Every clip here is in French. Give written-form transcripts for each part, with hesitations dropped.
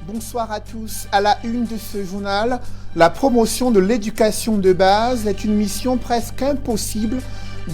Bonsoir à tous. À la une de ce journal, la promotion de l'éducation de base est une mission presque impossible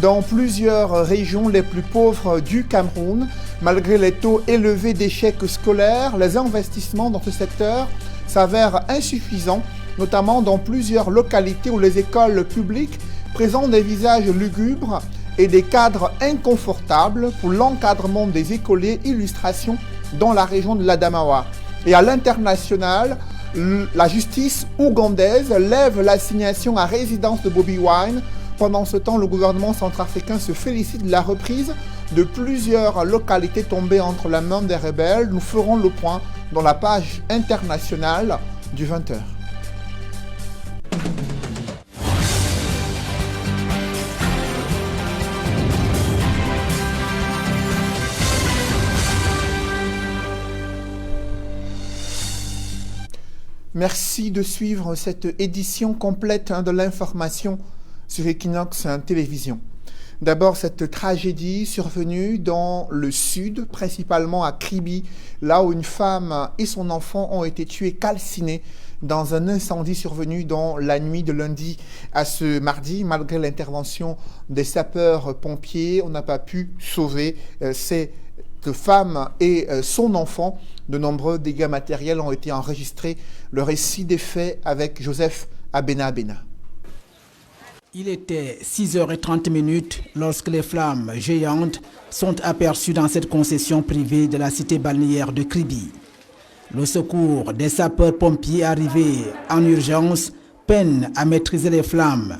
dans plusieurs régions les plus pauvres du Cameroun. Malgré les taux élevés d'échecs scolaires, les investissements dans ce secteur s'avèrent insuffisants, notamment dans plusieurs localités où les écoles publiques présentent des visages lugubres et des cadres inconfortables pour l'encadrement des écoliers. Illustration dans la région de l'Adamawa. Et à l'international, la justice ougandaise lève l'assignation à résidence de Bobi Wine. Pendant ce temps, le gouvernement centrafricain se félicite de la reprise de plusieurs localités tombées entre la main des rebelles. Nous ferons le point dans la page internationale du 20h. Merci de suivre cette édition complète de l'information sur Equinox Télévision. D'abord, cette tragédie survenue dans le sud, principalement à Kribi, là où une femme et son enfant ont été tués calcinés dans un incendie survenu dans la nuit de lundi à ce mardi. Malgré l'intervention des sapeurs-pompiers, on n'a pas pu sauver cette femme et son enfant. De nombreux dégâts matériels ont été enregistrés. Le récit des faits avec Joseph Abena. Il était 6h30 lorsque les flammes géantes sont aperçues dans cette concession privée de la cité balnéaire de Kribi. Le secours des sapeurs-pompiers arrivés en urgence peine à maîtriser les flammes.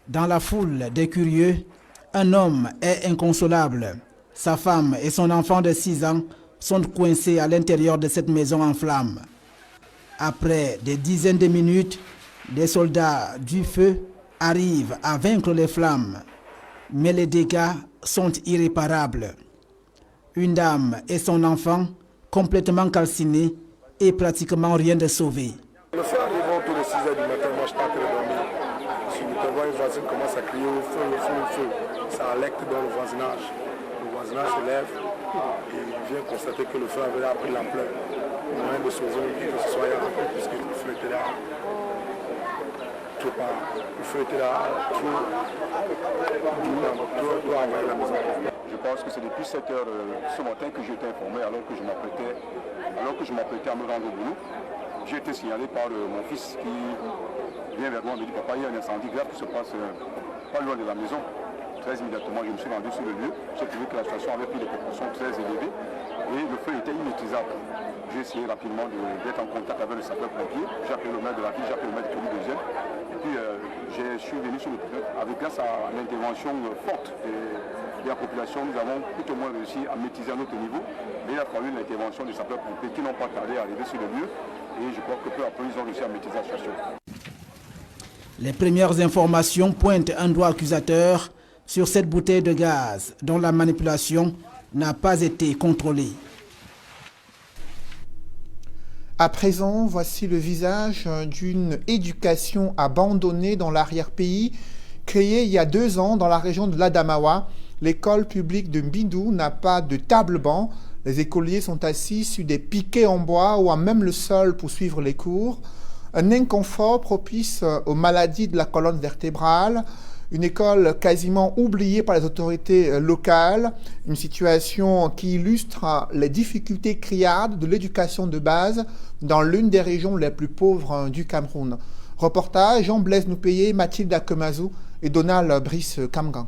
Dans la foule des curieux, un homme est inconsolable. Sa femme et son enfant de 6 ans sont coincés à l'intérieur de cette maison en flammes. Après des dizaines de minutes, des soldats du feu arrivent à vaincre les flammes, mais les dégâts sont irréparables. Une dame et son enfant complètement calcinés et pratiquement rien de sauvé. Le feu arrivant tous les 6h du matin, moi je suis pas très dormir. Subitement, une voisine commence à crier au feu, au feu, au feu. Ça alecte dans le voisinage. Le voisinage se lève et vient constater que le feu avait pris l'ampleur. Moyen de sauver que ce soit rappelé puisque le feu était là. Le feu était là, tout envahir la maison. Je pense que c'est depuis 7 heures ce matin que j'ai été informé alors que je m'apprêtais à me rendre au boulot. J'ai été signalé par mon fils qui vient vers moi et me dit papa, il y a un incendie grave qui se passe pas loin de la maison. Très immédiatement, je me suis rendu sur le lieu. J'ai trouvé que la situation avait pris des proportions très élevées et le feu était inutilisable. J'ai essayé rapidement d'être en contact avec le sapeur-pompier. J'ai appelé le maire de la ville, j'ai appelé le maire de Kribi deuxième. Et puis je suis venu sur le terrain. Grâce à l'intervention forte de la population, nous avons tout au moins réussi à maîtriser à notre niveau. Mais il a fallu l'intervention des sapeurs-pompiers qui n'ont pas tardé à arriver sur le lieu. Et je crois que peu à peu, ils ont réussi à maîtriser la situation. Les premières informations pointent un doigt accusateur sur cette bouteille de gaz dont la manipulation n'a pas été contrôlée. À présent, voici le visage d'une éducation abandonnée dans l'arrière-pays. Créée il y a 2 ans dans la région de l'Adamawa, l'école publique de Mbindou n'a pas de table-banc. Les écoliers sont assis sur des piquets en bois ou à même le sol pour suivre les cours. Un inconfort propice aux maladies de la colonne vertébrale. Une école quasiment oubliée par les autorités locales, une situation qui illustre les difficultés criardes de l'éducation de base dans l'une des régions les plus pauvres du Cameroun. Reportage Jean-Blaise Noupéé, Mathilde Akemazou et Donald Brice Kamgan.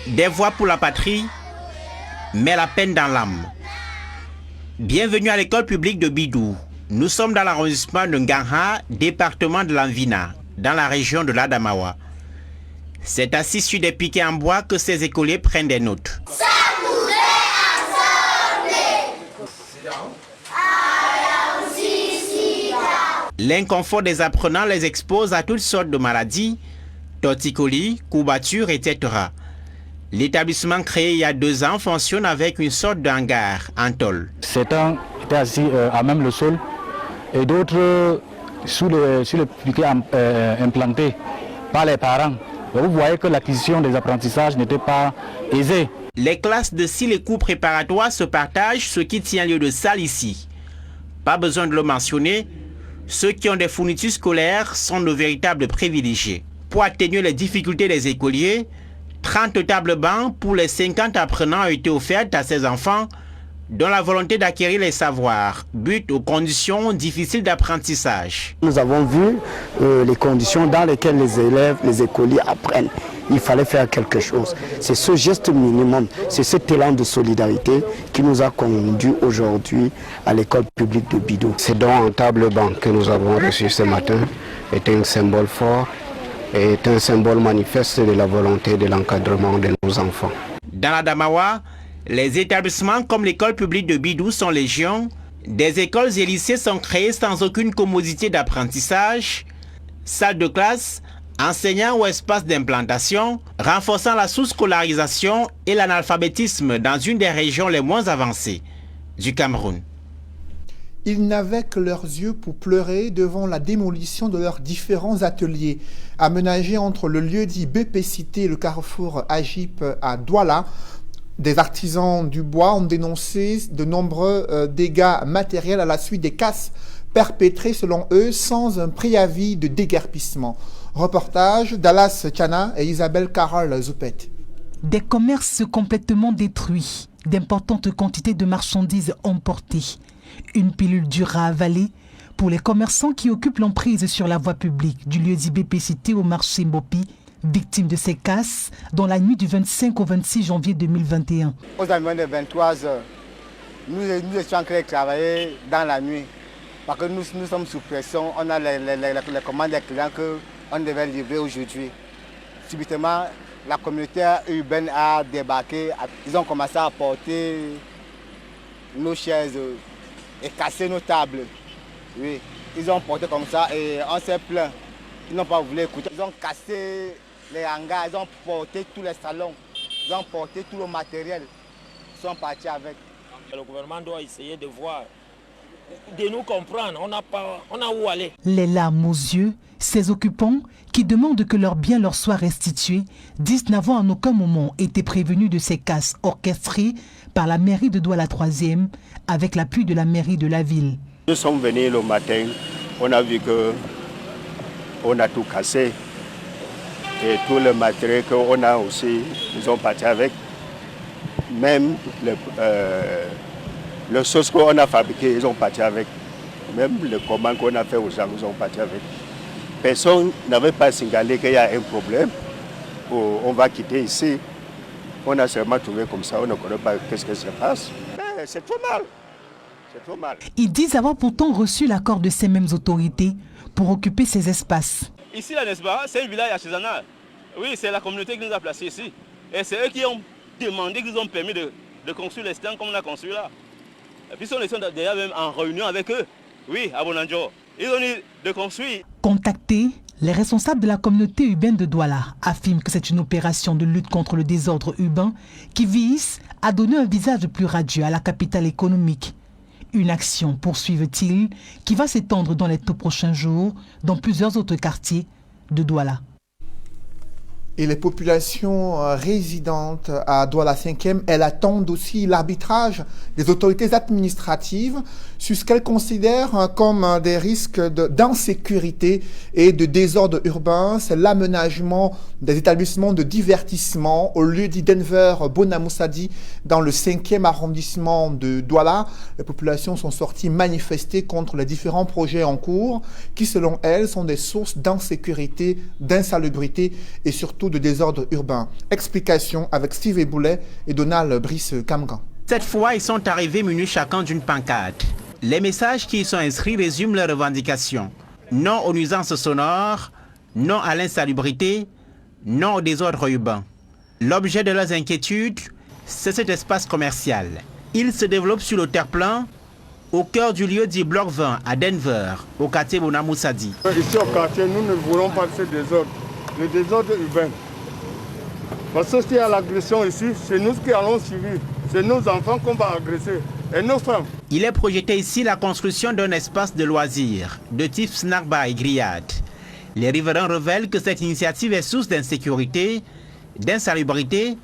Des voix pour la patrie, mais la peine dans l'âme. Bienvenue à l'école publique de Bidou. Nous sommes dans l'arrondissement de Ngangha, département de l'Anvina, dans la région de l'Adamawa. C'est assis sur des piquets en bois que ces écoliers prennent des notes. L'inconfort des apprenants les expose à toutes sortes de maladies, torticolis, courbatures, etc. L'établissement créé il y a 2 ans fonctionne avec une sorte de hangar en tôle. Certains étaient assis à même le sol et d'autres sur les publics implantés par les parents. Vous voyez que l'acquisition des apprentissages n'était pas aisée. Les classes de 6 les cours préparatoires se partagent, ce qui tient lieu de salle ici. Pas besoin de le mentionner, ceux qui ont des fournitures scolaires sont nos véritables privilégiés. Pour atténuer les difficultés des écoliers, 30 tables bancs pour les 50 apprenants ont été offertes à ces enfants dont la volonté d'acquérir les savoirs bute aux conditions difficiles d'apprentissage. Nous avons vu les conditions dans lesquelles les élèves, les écoliers apprennent. Il fallait faire quelque chose. C'est ce geste minimum, c'est cet élan de solidarité qui nous a conduits aujourd'hui à l'école publique de Bidou. Ces dons en table banc que nous avons reçus ce matin est un symbole fort et est un symbole manifeste de la volonté de l'encadrement de nos enfants. Dans la Damawa, les établissements comme l'école publique de Bidou sont légion. Des écoles et lycées sont créés sans aucune commodité d'apprentissage, salle de classe, enseignants ou espaces d'implantation, renforçant la sous-scolarisation et l'analphabétisme dans une des régions les moins avancées du Cameroun. Ils n'avaient que leurs yeux pour pleurer devant la démolition de leurs différents ateliers. Aménagés entre le lieu-dit BP Cité et le carrefour Agip à Douala, des artisans du bois ont dénoncé de nombreux dégâts matériels à la suite des casses perpétrées selon eux sans un préavis de déguerpissement. Reportage Dallas Chana et Isabelle Carole Zoupet. Des commerces complètement détruits, d'importantes quantités de marchandises emportées. Une pilule dure à avaler pour les commerçants qui occupent l'emprise sur la voie publique du lieu dit BP Cité au marché Mbopi, victimes de ces casses dans la nuit du 25 au 26 janvier 2021. Aux environs de 23 h, nous étions en train de travailler dans la nuit parce que nous sommes sous pression. On a les commandes des clients qu'on devait livrer aujourd'hui. Subitement, la communauté urbaine a débarqué. Ils ont commencé à porter nos chaises et casser nos tables. Oui, ils ont porté comme ça et on s'est plaint. Ils n'ont pas voulu écouter. Ils ont cassé les hangars, ils ont porté tous les salons, ils ont porté tout le matériel. Ils sont partis avec. Le gouvernement doit essayer de voir, de nous comprendre. On a où aller. Les larmes aux yeux, ces occupants qui demandent que leurs biens leur soient restitués disent n'avoir en aucun moment été prévenus de ces casses orchestrées par la mairie de Douala 3e avec l'appui de la mairie de la ville. Nous sommes venus le matin, on a vu qu'on a tout cassé et tout le matériel qu'on a aussi, ils ont parti avec. Même le sauce qu'on a fabriqué, ils ont parti avec. Même le commandes qu'on a fait aux gens, ils ont parti avec. Personne n'avait pas signalé qu'il y a un problème. On va quitter ici. On a seulement trouvé comme ça, on ne connaît pas qu'est-ce qui se passe. Mais c'est trop mal. C'est trop mal. Ils disent avoir pourtant reçu l'accord de ces mêmes autorités pour occuper ces espaces. Ici, là, n'est-ce pas, c'est un village artisanal. Oui, c'est la communauté qui nous a placés ici. Et c'est eux qui ont demandé, qui nous ont permis de construire les stands comme on a construit là. Et puis, ils sont déjà même en réunion avec eux. Oui, à Bonanjo. Ils ont dit de construire. Contactés, les responsables de la communauté urbaine de Douala affirment que c'est une opération de lutte contre le désordre urbain qui vise à donner un visage plus radieux à la capitale économique. Une action, poursuivent-ils, qui va s'étendre dans les tout prochains jours dans plusieurs autres quartiers de Douala. Et les populations résidentes à Douala 5e, elles attendent aussi l'arbitrage des autorités administratives sur ce qu'elles considèrent comme des risques d'insécurité et de désordre urbain. C'est l'aménagement des établissements de divertissement au lieu dit Denver Bonamoussadi dans le 5e arrondissement de Douala. Les populations sont sorties manifester contre les différents projets en cours qui, selon elles, sont des sources d'insécurité, d'insalubrité et surtout de désordre urbain. Explication avec Steve Eboulet et Donald Brice Camgan. Cette fois, ils sont arrivés munis chacun d'une pancarte. Les messages qui y sont inscrits résument leurs revendications. Non aux nuisances sonores, non à l'insalubrité, non au désordre urbain. L'objet de leurs inquiétudes, c'est cet espace commercial. Il se développe sur le terre-plein, au cœur du lieu dit Bloc 20 à Denver, au quartier Bonamoussadi. Ici au quartier, nous ne voulons pas ce désordre, le désordre urbain. Parce que s'il y a l'agression ici, c'est nous qui allons suivre. C'est nos enfants qu'on va agresser. Et nos femmes. Il est projeté ici la construction d'un espace de loisirs de type snack bar et grillade. Les riverains révèlent que cette initiative est source d'insécurité, d'insalubrité,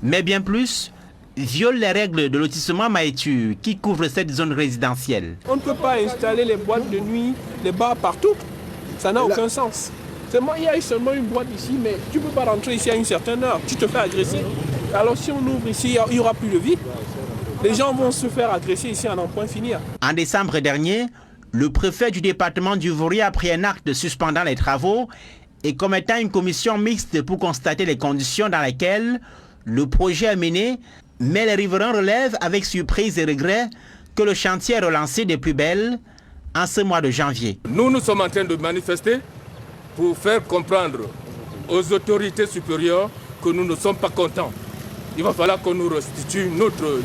mais bien plus, viole les règles de lotissement Maïtu qui couvre cette zone résidentielle. On ne peut pas installer les boîtes de nuit, les bars partout. Ça n'a aucun sens. Il y a seulement une boîte ici, mais tu ne peux pas rentrer ici à une certaine heure. Tu te fais agresser. Alors si on ouvre ici, il n'y aura plus de vie. Les gens vont se faire agresser ici à n'en point finir. En décembre dernier, le préfet du département du Vouri a pris un acte suspendant les travaux et commettant une commission mixte pour constater les conditions dans lesquelles le projet est mené, mais les riverains relèvent avec surprise et regret que le chantier est relancé des plus belles en ce mois de janvier. Nous sommes en train de manifester pour faire comprendre aux autorités supérieures que nous ne sommes pas contents. Il va falloir qu'on nous restitue notre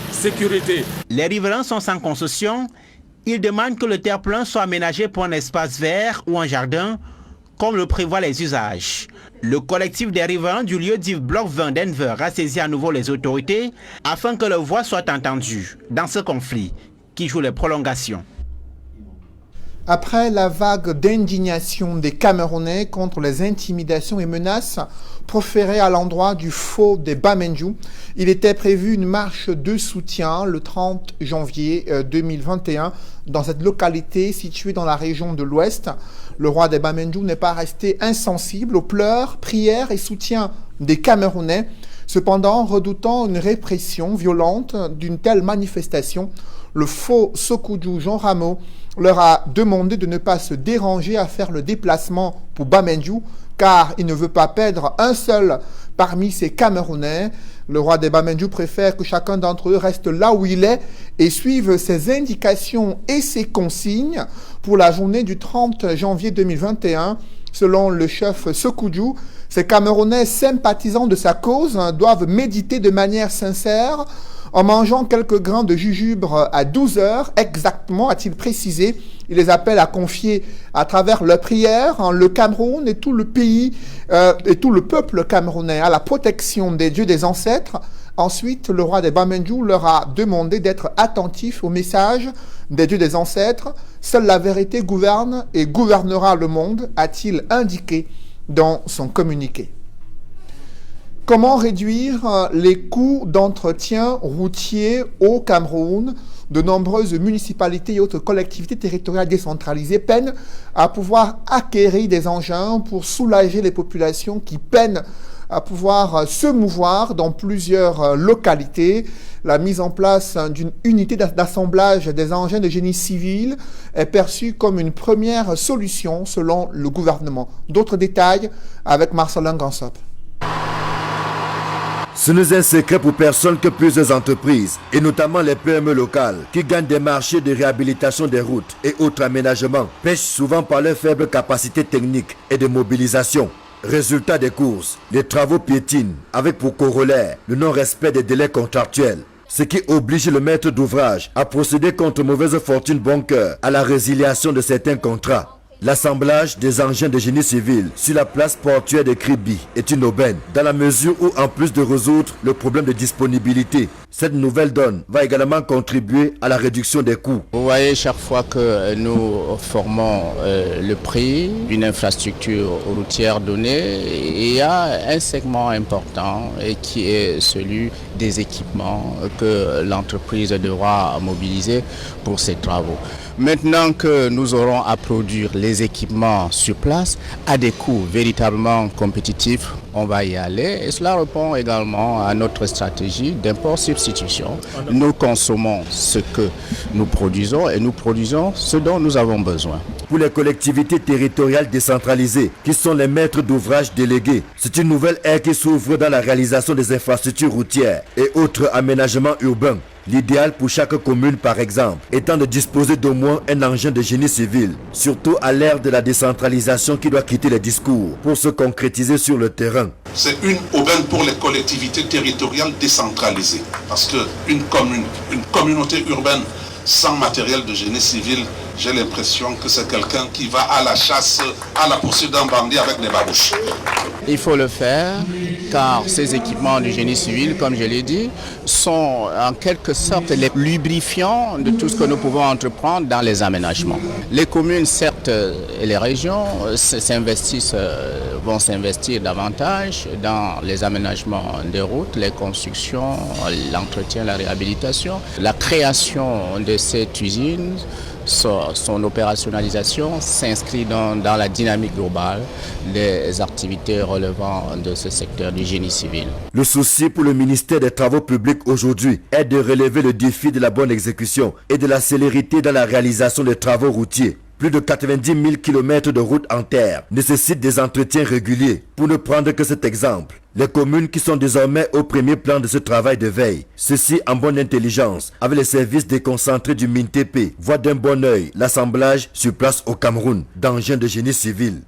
sécurité. Les riverains sont sans concession. Ils demandent que le terre-plein soit aménagé pour un espace vert ou un jardin, comme le prévoient les usages. Le collectif des riverains du lieu-dit Bloc 20 Denver a saisi à nouveau les autorités afin que leur voix soit entendue dans ce conflit qui joue les prolongations. Après la vague d'indignation des Camerounais contre les intimidations et menaces proférées à l'endroit du faux des Bamendjou, il était prévu une marche de soutien le 30 janvier 2021 dans cette localité située dans la région de l'Ouest. Le roi des Bamendjou n'est pas resté insensible aux pleurs, prières et soutiens des Camerounais. Cependant, redoutant une répression violente d'une telle manifestation, le faux Sokudjou Jean Rameau leur a demandé de ne pas se déranger à faire le déplacement pour Bamendjou, car il ne veut pas perdre un seul parmi ces Camerounais. Le roi des Bamendjou préfère que chacun d'entre eux reste là où il est et suive ses indications et ses consignes pour la journée du 30 janvier 2021. Selon le chef Sokudjou, ces Camerounais sympathisants de sa cause doivent méditer de manière sincère en mangeant quelques grains de jujube à 12 heures exactement, a-t-il précisé. Il les appelle à confier à travers leurs prières le Cameroun et tout le pays et tout le peuple camerounais à la protection des dieux des ancêtres. Ensuite, le roi des Bamendjou leur a demandé d'être attentifs au message des dieux des ancêtres. Seule la vérité gouverne et gouvernera le monde, a-t-il indiqué dans son communiqué. Comment réduire les coûts d'entretien routier au Cameroun? De nombreuses municipalités et autres collectivités territoriales décentralisées peinent à pouvoir acquérir des engins pour soulager les populations qui peinent à pouvoir se mouvoir dans plusieurs localités. La mise en place d'une unité d'assemblage des engins de génie civil est perçue comme une première solution selon le gouvernement. D'autres détails avec Marcelin Gansop. Ce n'est un secret pour personne que plusieurs entreprises, et notamment les PME locales, qui gagnent des marchés de réhabilitation des routes et autres aménagements, pêchent souvent par leur faible capacité technique et de mobilisation. Résultat des courses, les travaux piétinent, avec pour corollaire le non-respect des délais contractuels, ce qui oblige le maître d'ouvrage à procéder contre mauvaise fortune bon cœur à la résiliation de certains contrats. L'assemblage des engins de génie civil sur la place portuaire de Kribi est une aubaine, dans la mesure où, en plus de résoudre le problème de disponibilité, cette nouvelle donne va également contribuer à la réduction des coûts. Vous voyez, chaque fois que nous formons le prix d'une infrastructure routière donnée, il y a un segment important qui est celui des équipements que l'entreprise devra mobiliser pour ses travaux. Maintenant que nous aurons à produire les équipements sur place à des coûts véritablement compétitifs, on va y aller. Et cela répond également à notre stratégie d'import-substitution. Nous consommons ce que nous produisons et nous produisons ce dont nous avons besoin. Pour les collectivités territoriales décentralisées, qui sont les maîtres d'ouvrage délégués, c'est une nouvelle ère qui s'ouvre dans la réalisation des infrastructures routières et autres aménagements urbains. L'idéal pour chaque commune, par exemple, étant de disposer d'au moins un engin de génie civil, surtout à l'ère de la décentralisation qui doit quitter les discours pour se concrétiser sur le terrain. C'est une aubaine pour les collectivités territoriales décentralisées, parce qu'une commune, une communauté urbaine sans matériel de génie civil, j'ai l'impression que c'est quelqu'un qui va à la chasse, à la poursuite d'un bandit avec des babouches. Il faut le faire car ces équipements du génie civil, comme je l'ai dit, sont en quelque sorte les lubrifiants de tout ce que nous pouvons entreprendre dans les aménagements. Les communes, certes, et les régions vont s'investir davantage dans les aménagements des routes, les constructions, l'entretien, la réhabilitation. La création de cette usine, son opérationnalisation s'inscrit dans la dynamique globale des activités relevant de ce secteur du génie civil. Le souci pour le ministère des Travaux publics aujourd'hui est de relever le défi de la bonne exécution et de la célérité dans la réalisation des travaux routiers. Plus de 90 000 km de routes en terre nécessitent des entretiens réguliers. Pour ne prendre que cet exemple, les communes qui sont désormais au premier plan de ce travail de veille, ceci en bonne intelligence, avec les services déconcentrés du MINTP, voient d'un bon œil l'assemblage sur place au Cameroun d'engins de génie civil.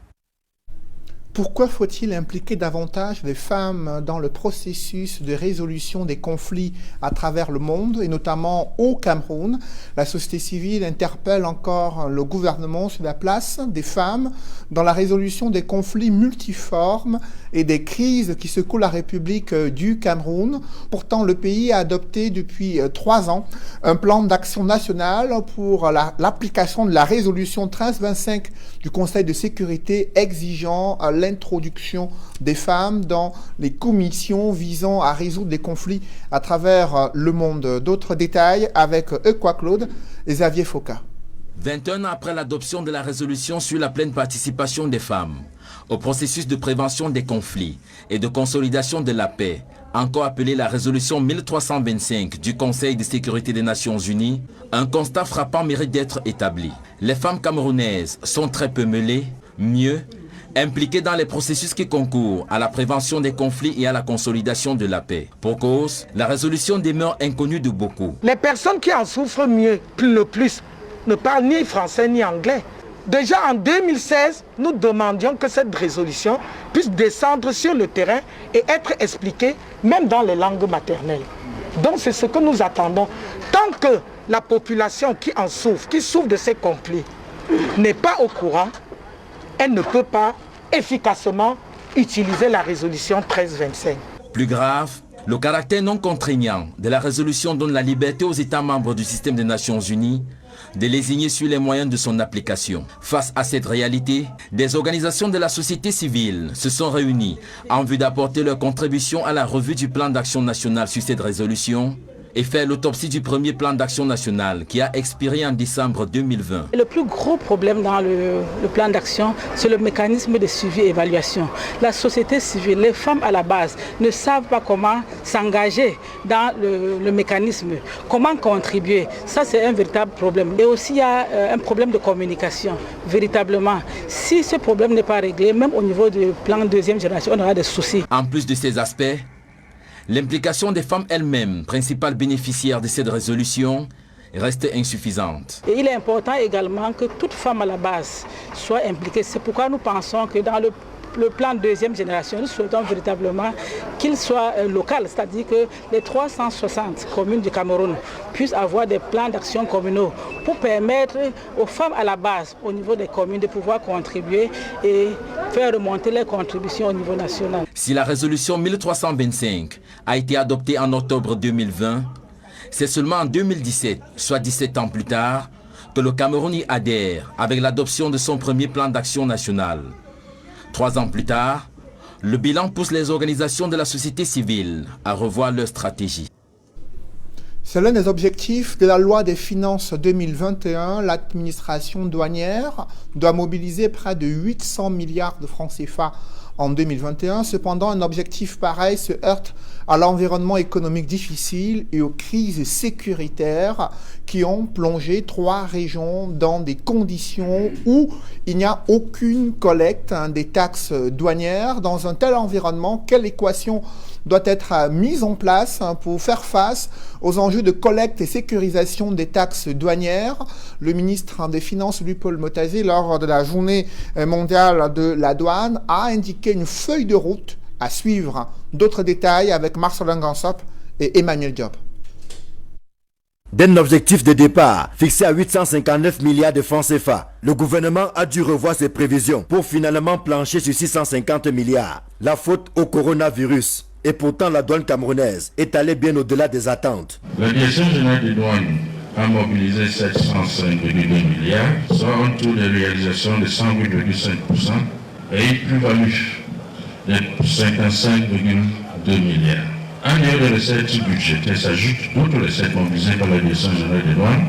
Pourquoi faut-il impliquer davantage les femmes dans le processus de résolution des conflits à travers le monde, et notamment au Cameroun? La société civile interpelle encore le gouvernement sur la place des femmes dans la résolution des conflits multiformes et des crises qui secouent la République du Cameroun. Pourtant, le pays a adopté depuis 3 ans un plan d'action national pour l'application de la résolution 1325 du Conseil de sécurité exigeant l'introduction des femmes dans les commissions visant à résoudre des conflits à travers le monde. D'autres détails avec Claude et Xavier Foka. 21 ans après l'adoption de la résolution sur la pleine participation des femmes au processus de prévention des conflits et de consolidation de la paix, encore appelée la résolution 1325 du Conseil de sécurité des Nations Unies, un constat frappant mérite d'être établi. Les femmes camerounaises sont très peu mêlées, mieux, impliquées dans les processus qui concourent à la prévention des conflits et à la consolidation de la paix. Pour cause, la résolution demeure inconnue de beaucoup. Les personnes qui en souffrent le plus ne parlent ni français ni anglais. Déjà en 2016, nous demandions que cette résolution puisse descendre sur le terrain et être expliquée même dans les langues maternelles. Donc c'est ce que nous attendons. Tant que la population qui souffre de ces conflits, n'est pas au courant, elle ne peut pas efficacement utiliser la résolution 1325. Plus grave, le caractère non contraignant de la résolution donne la liberté aux États membres du système des Nations Unies de lésigner sur les moyens de son application. Face à cette réalité, des organisations de la société civile se sont réunies en vue d'apporter leur contribution à la revue du plan d'action national sur cette résolution et faire l'autopsie du premier plan d'action national qui a expiré en décembre 2020. Le plus gros problème dans le plan d'action, c'est le mécanisme de suivi et évaluation. La société civile, les femmes à la base, ne savent pas comment s'engager dans le mécanisme, comment contribuer. Ça, c'est un véritable problème. Et aussi, il y a un problème de communication, véritablement. Si ce problème n'est pas réglé, même au niveau du plan deuxième génération, on aura des soucis. En plus de ces aspects, l'implication des femmes elles-mêmes, principales bénéficiaires de cette résolution, reste insuffisante. Et il est important également que toute femme à la base soit impliquée. C'est pourquoi nous pensons que dans le plan deuxième génération, nous souhaitons véritablement qu'il soit local, c'est-à-dire que les 360 communes du Cameroun puissent avoir des plans d'action communaux pour permettre aux femmes à la base, au niveau des communes, de pouvoir contribuer et faire remonter les contributions au niveau national. Si la résolution 1325 a été adoptée en octobre 2020, c'est seulement en 2017, soit 17 ans plus tard, que le Cameroun y adhère avec l'adoption de son premier plan d'action national. 3 ans plus tard, le bilan pousse les organisations de la société civile à revoir leur stratégie. C'est l'un des objectifs de la loi des finances 2021. L'administration douanière doit mobiliser près de 800 milliards de francs CFA en 2021. Cependant, un objectif pareil se heurte à l'environnement économique difficile et aux crises sécuritaires qui ont plongé 3 régions dans des conditions où il n'y a aucune collecte des taxes douanières. Dans un tel environnement, quelle équation doit être mise en place pour faire face aux enjeux de collecte et sécurisation des taxes douanières? Le ministre des Finances, Louis-Paul Motazé, lors de la journée mondiale de la douane, a indiqué une feuille de route à suivre. D'autres détails avec Marcelin Gansop et Emmanuel Diop. D'un objectif de départ fixé à 859 milliards de francs CFA, le gouvernement a dû revoir ses prévisions pour finalement plancher sur 650 milliards. La faute au coronavirus. Et pourtant, la douane camerounaise est allée bien au-delà des attentes. La Direction générale des douanes a mobilisé 705,2 milliards, soit un taux de réalisation de 108,5% et une plus-value de 55,2 milliards. En dehors de recettes budgétaires s'ajoutent d'autres recettes mobilisées par la Direction générale des douanes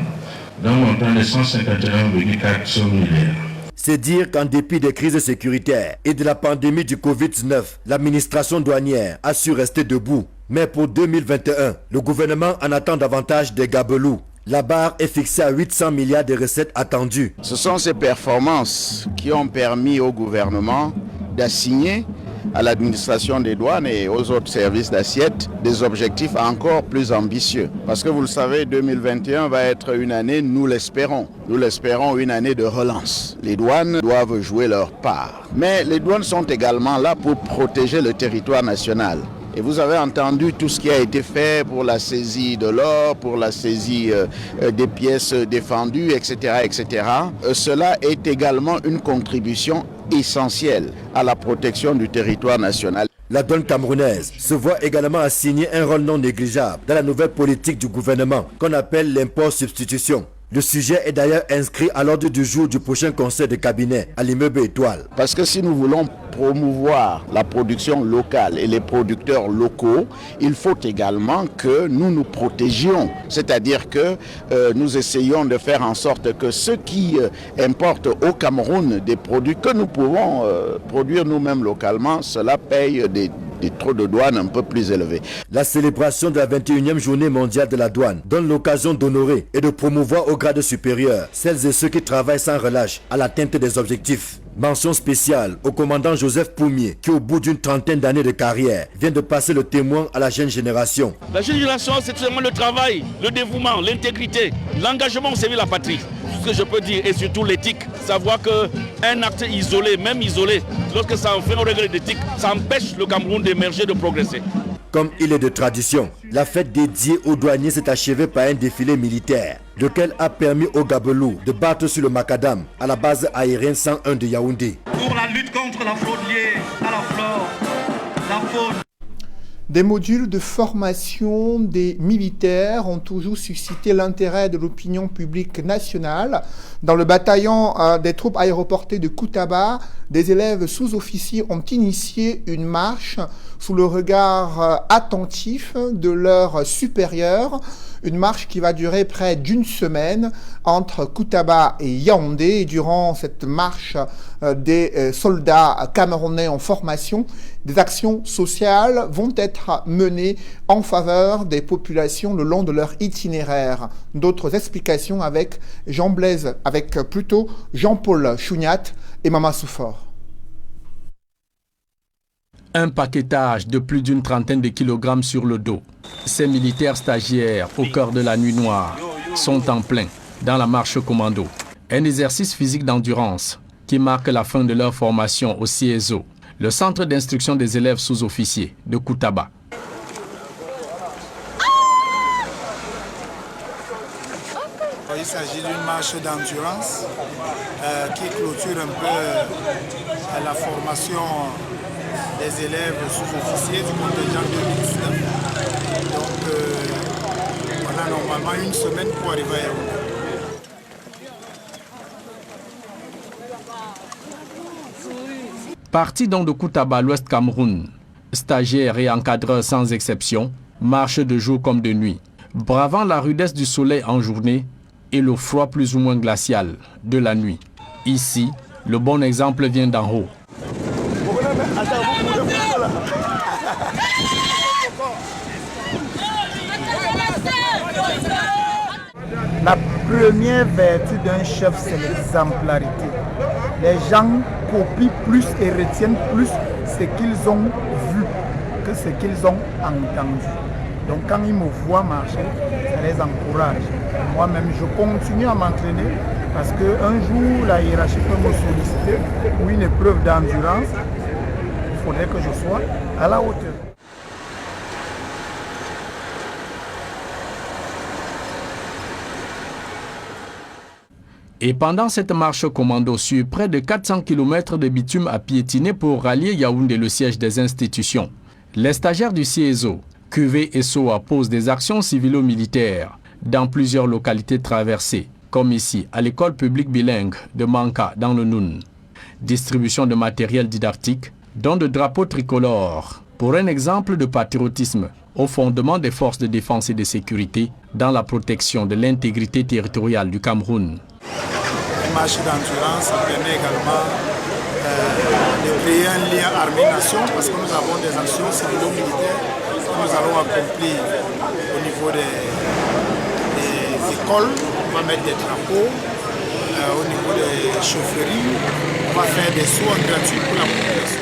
d'un montant de 151,4 milliards. C'est dire qu'en dépit des crises sécuritaires et de la pandémie du Covid-19, l'administration douanière a su rester debout. Mais pour 2021, le gouvernement en attend davantage des gabelous. La barre est fixée à 800 milliards de recettes attendues. Ce sont ces performances qui ont permis au gouvernement d'assigner à l'administration des douanes et aux autres services d'assiette des objectifs encore plus ambitieux. Parce que vous le savez, 2021 va être une année, nous l'espérons, une année de relance. Les douanes doivent jouer leur part. Mais les douanes sont également là pour protéger le territoire national. Et vous avez entendu tout ce qui a été fait pour la saisie de l'or, pour la saisie des pièces défendues, etc., etc. Cela est également une contribution essentielle à la protection du territoire national. La douane camerounaise se voit également assigner un rôle non négligeable dans la nouvelle politique du gouvernement qu'on appelle l'import substitution. Le sujet est d'ailleurs inscrit à l'ordre du jour du prochain conseil de cabinet à l'immeuble Étoile. Parce que si nous voulons promouvoir la production locale et les producteurs locaux, il faut également que nous nous protégions. C'est-à-dire que nous essayons de faire en sorte que ceux qui importent au Cameroun des produits que nous pouvons produire nous-mêmes localement, cela paye des taux de douane un peu plus élevés. La célébration de la 21e journée mondiale de la douane donne l'occasion d'honorer et de promouvoir au grade supérieur celles et ceux qui travaillent sans relâche à l'atteinte des objectifs. Mention spéciale au commandant Joseph Poumier qui, au bout d'une trentaine d'années de carrière, vient de passer le témoin à la jeune génération. La jeune génération, c'est seulement le travail, le dévouement, l'intégrité, l'engagement au service de la patrie. Tout ce que je peux dire, et surtout l'éthique. Savoir qu'un acte isolé, même isolé, lorsque ça en fait un regret d'éthique, ça empêche le Cameroun d'émerger, de progresser. Comme il est de tradition, la fête dédiée aux douaniers s'est achevée par un défilé militaire, lequel a permis aux gabelous de battre sur le macadam à la base aérienne 101 de Yaoundé. Pour la lutte contre la fraude liée à la flore, la faune. Des modules de formation des militaires ont toujours suscité l'intérêt de l'opinion publique nationale. Dans le bataillon des troupes aéroportées de Koutaba, des élèves sous-officiers ont initié une marche sous le regard attentif de leurs supérieurs. Une marche qui va durer près d'une semaine entre Koutaba et Yaoundé. Et durant cette marche, des soldats camerounais en formation, des actions sociales vont être menées en faveur des populations le long de leur itinéraire. D'autres explications avec Jean-Paul Chouniat et Mama Soufor. Un paquetage de plus d'une trentaine de kilogrammes sur le dos. Ces militaires stagiaires au cœur de la nuit noire sont en plein dans la marche commando. Un exercice physique d'endurance qui marque la fin de leur formation au CIESO, le centre d'instruction des élèves sous-officiers de Koutaba. Il s'agit d'une marche d'endurance qui clôture un peu la formation des élèves sous-officiers du contingent 2019. Donc on a normalement une semaine pour arriver à Yaoundé. Partis donc de Koutaba, l'Ouest Cameroun, stagiaires et encadreurs sans exception, marchent de jour comme de nuit, bravant la rudesse du soleil en journée et le froid plus ou moins glacial de la nuit. Ici, le bon exemple vient d'en haut. La première vertu d'un chef, c'est l'exemplarité. Les gens copient plus et retiennent plus ce qu'ils ont vu que ce qu'ils ont entendu. Donc quand ils me voient marcher, ça les encourage. Moi-même, je continue à m'entraîner parce qu'un jour, la hiérarchie peut me solliciter ou une épreuve d'endurance. Il faudrait que je sois à la hauteur. Et pendant cette marche commando sur près de 400 km de bitume à piétiner pour rallier Yaoundé, le siège des institutions, les stagiaires du CIESO, QV et SOA posent des actions civilo-militaires dans plusieurs localités traversées, comme ici à l'école publique bilingue de Manka dans le Noun. Distribution de matériel didactique, don de drapeaux tricolores, pour un exemple de patriotisme au fondement des forces de défense et de sécurité dans la protection de l'intégrité territoriale du Cameroun. Une marche d'endurance, ça permet également de créer un lien armée-nation parce que nous avons des actions civilo-militaires que nous allons accomplir au niveau des écoles. On va mettre des drapeaux au niveau des chaufferies. On va faire des soins gratuits pour la population.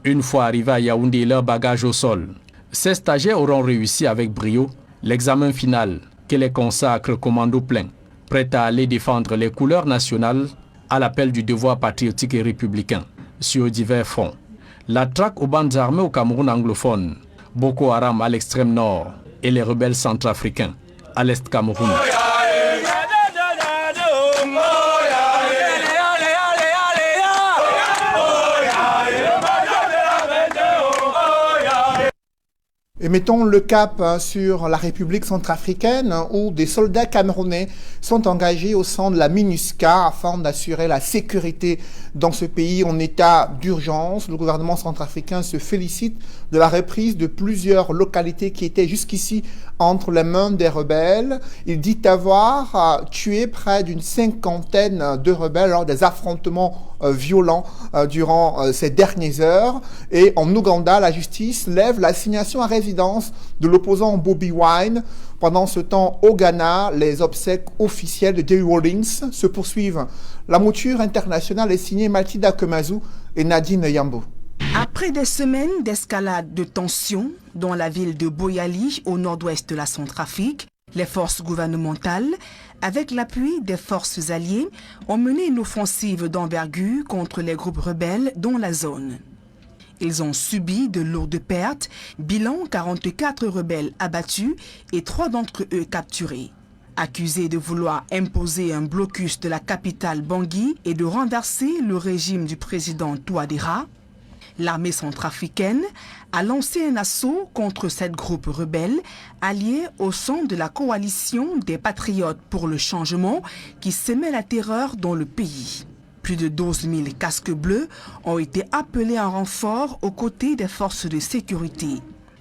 Une fois arrivés à Yaoundé et leur bagage au sol, ces stagiaires auront réussi avec brio l'examen final qui les consacre commando plein, prêts à aller défendre les couleurs nationales à l'appel du devoir patriotique et républicain sur divers fronts. La traque aux bandes armées au Cameroun anglophone, Boko Haram à l'extrême nord et les rebelles centrafricains à l'est Cameroun. Et mettons le cap sur la République centrafricaine où des soldats camerounais sont engagés au sein de la MINUSCA afin d'assurer la sécurité dans ce pays en état d'urgence. Le gouvernement centrafricain se félicite de la reprise de plusieurs localités qui étaient jusqu'ici entre les mains des rebelles. Il dit avoir tué près d'une 50aine de rebelles lors des affrontements violents durant ces dernières heures. Et en Ouganda, la justice lève l'assignation à résidence de l'opposant Bobi Wine. Pendant ce temps, au Ghana, les obsèques officielles de Jerry Rawlings se poursuivent. La mouture internationale est signée Mathilda Kemazou et Nadine Yambo. Après des semaines d'escalade de tensions dans la ville de Boyali, au nord-ouest de la Centrafrique, les forces gouvernementales, avec l'appui des forces alliées, ont mené une offensive d'envergure contre les groupes rebelles dans la zone. Ils ont subi de lourdes pertes, bilan 44 rebelles abattus et 3 d'entre eux capturés. Accusés de vouloir imposer un blocus de la capitale Bangui et de renverser le régime du président Touadéra, l'armée centrafricaine a lancé un assaut contre sept groupes rebelles alliés au sein de la coalition des Patriotes pour le changement qui sémait la terreur dans le pays. Plus de 12 000 casques bleus ont été appelés en renfort aux côtés des forces de sécurité.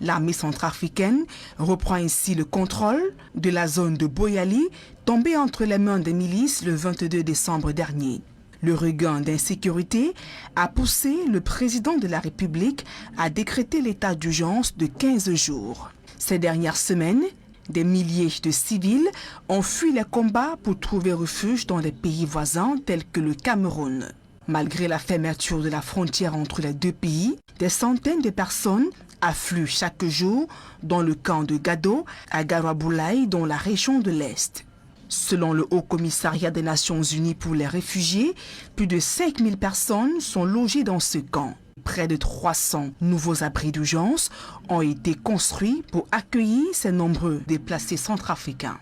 L'armée centrafricaine reprend ainsi le contrôle de la zone de Boyali, tombée entre les mains des milices le 22 décembre dernier. Le regain d'insécurité a poussé le président de la République à décréter l'état d'urgence de 15 jours. Ces dernières semaines, des milliers de civils ont fui les combats pour trouver refuge dans des pays voisins tels que le Cameroun. Malgré la fermeture de la frontière entre les deux pays, des centaines de personnes affluent chaque jour dans le camp de Gado à Garoua-Boulaye dans la région de l'Est. Selon le Haut Commissariat des Nations Unies pour les réfugiés, plus de 5000 personnes sont logées dans ce camp. Près de 300 nouveaux abris d'urgence ont été construits pour accueillir ces nombreux déplacés centrafricains.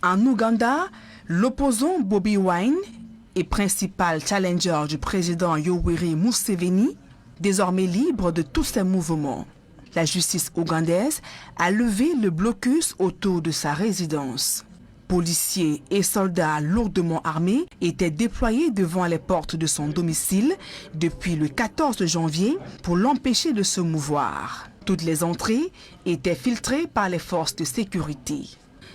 En Ouganda, l'opposant Bobi Wine et principal challenger du président Yoweri Museveni, désormais libre de tous ses mouvements. La justice ougandaise a levé le blocus autour de sa résidence. Policiers et soldats lourdement armés étaient déployés devant les portes de son domicile depuis le 14 janvier pour l'empêcher de se mouvoir. Toutes les entrées étaient filtrées par les forces de sécurité.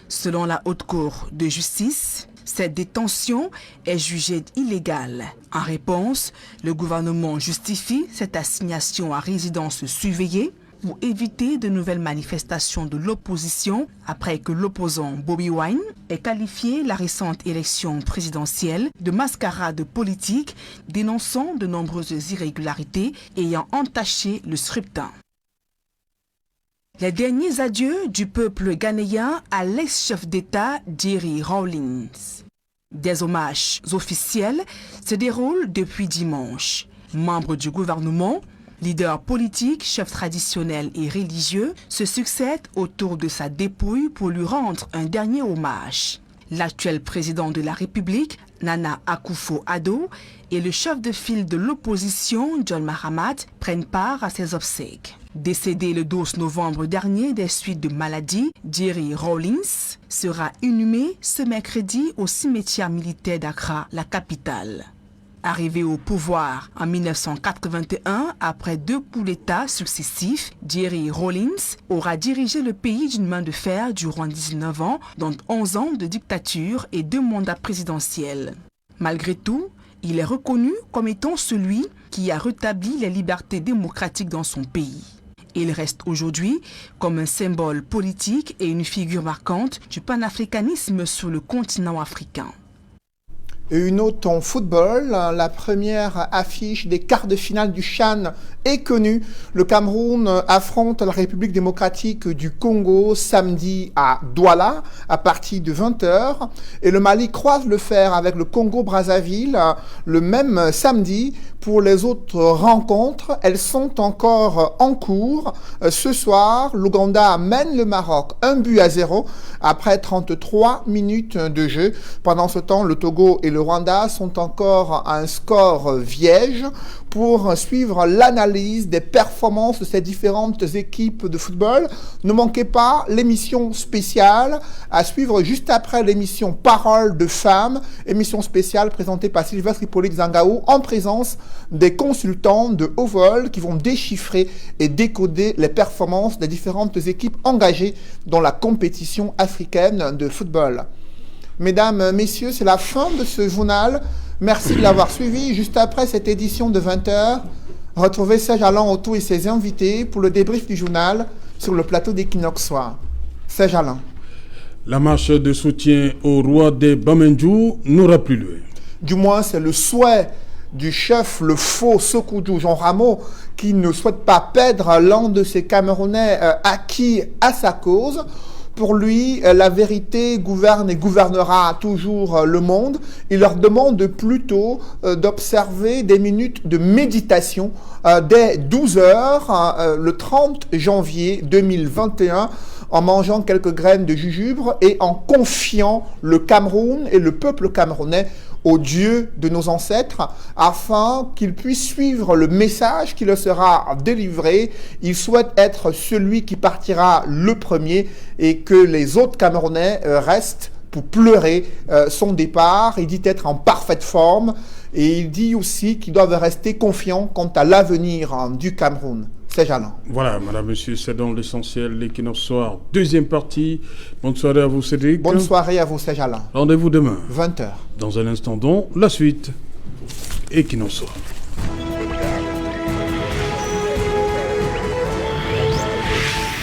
Selon la Haute Cour de justice, cette détention est jugée illégale. En réponse, le gouvernement justifie cette assignation à résidence surveillée pour éviter de nouvelles manifestations de l'opposition après que l'opposant Bobi Wine ait qualifié la récente élection présidentielle de mascarade politique, dénonçant de nombreuses irrégularités ayant entaché le scrutin. Les derniers adieux du peuple ghanéen à l'ex-chef d'État Jerry Rawlings. Des hommages officiels se déroulent depuis dimanche. Membres du gouvernement, Leaders politiques, chefs traditionnels et religieux se succèdent autour de sa dépouille pour lui rendre un dernier hommage. L'actuel président de la République, Nana Akufo-Addo, et le chef de file de l'opposition, John Mahama, prennent part à ses obsèques. Décédé le 12 novembre dernier des suites de maladie, Jerry Rawlings sera inhumé ce mercredi au cimetière militaire d'Accra, la capitale. Arrivé au pouvoir en 1981, après 2 coups d'État successifs, Jerry Rawlings aura dirigé le pays d'une main de fer durant 19 ans, dont 11 ans de dictature et 2 mandats présidentiels. Malgré tout, il est reconnu comme étant celui qui a rétabli les libertés démocratiques dans son pays. Il reste aujourd'hui comme un symbole politique et une figure marquante du panafricanisme sur le continent africain. Et une autre en football, la première affiche des quarts de finale du CHAN est connue. Le Cameroun affronte la République démocratique du Congo samedi à Douala à partir de 20h. Et le Mali croise le fer avec le Congo-Brazzaville le même samedi. Pour les autres rencontres, elles sont encore en cours. Ce soir, l'Ouganda mène le Maroc 1-0 après 33 minutes de jeu. Pendant ce temps, le Togo et le Rwanda sont encore à un score vierge. Pour suivre l'analyse des performances de ces différentes équipes de football, ne manquez pas l'émission spéciale à suivre juste après l'émission Parole de femmes, émission spéciale présentée par Sylvestre Hippolyte Zangaou en présence des consultants de haut vol qui vont déchiffrer et décoder les performances des différentes équipes engagées dans la compétition africaine de football. Mesdames, messieurs, c'est la fin de ce journal. Merci de l'avoir suivi. Juste après cette édition de 20h, retrouvez Serge Alain Autou et ses invités pour le débrief du journal sur le plateau d'Equinox Soir. Serge Alain. La marche de soutien au roi des Bamendjou n'aura plus lieu. Du moins, c'est le souhait du chef, le faux Sokoudjou Jean Rameau, qui ne souhaite pas perdre l'un de ces Camerounais acquis à sa cause. Pour lui, la vérité gouverne et gouvernera toujours le monde. Il leur demande plutôt d'observer des minutes de méditation dès 12h le 30 janvier 2021 en mangeant quelques graines de jujube et en confiant le Cameroun et le peuple camerounais au Dieu de nos ancêtres, afin qu'ils puissent suivre le message qui leur sera délivré. Il souhaite être celui qui partira le premier et que les autres Camerounais restent pour pleurer son départ. Il dit être en parfaite forme et il dit aussi qu'ils doivent rester confiants quant à l'avenir du Cameroun. C'est Alain. Voilà, madame, monsieur, c'est donc l'essentiel, l'Equinox Soir, deuxième partie. Bonne soirée à vous, Cédric. Bonne soirée à vous, Serge Alain. Rendez-vous demain. 20h. Dans un instant, donc, la suite. Equinox Soir.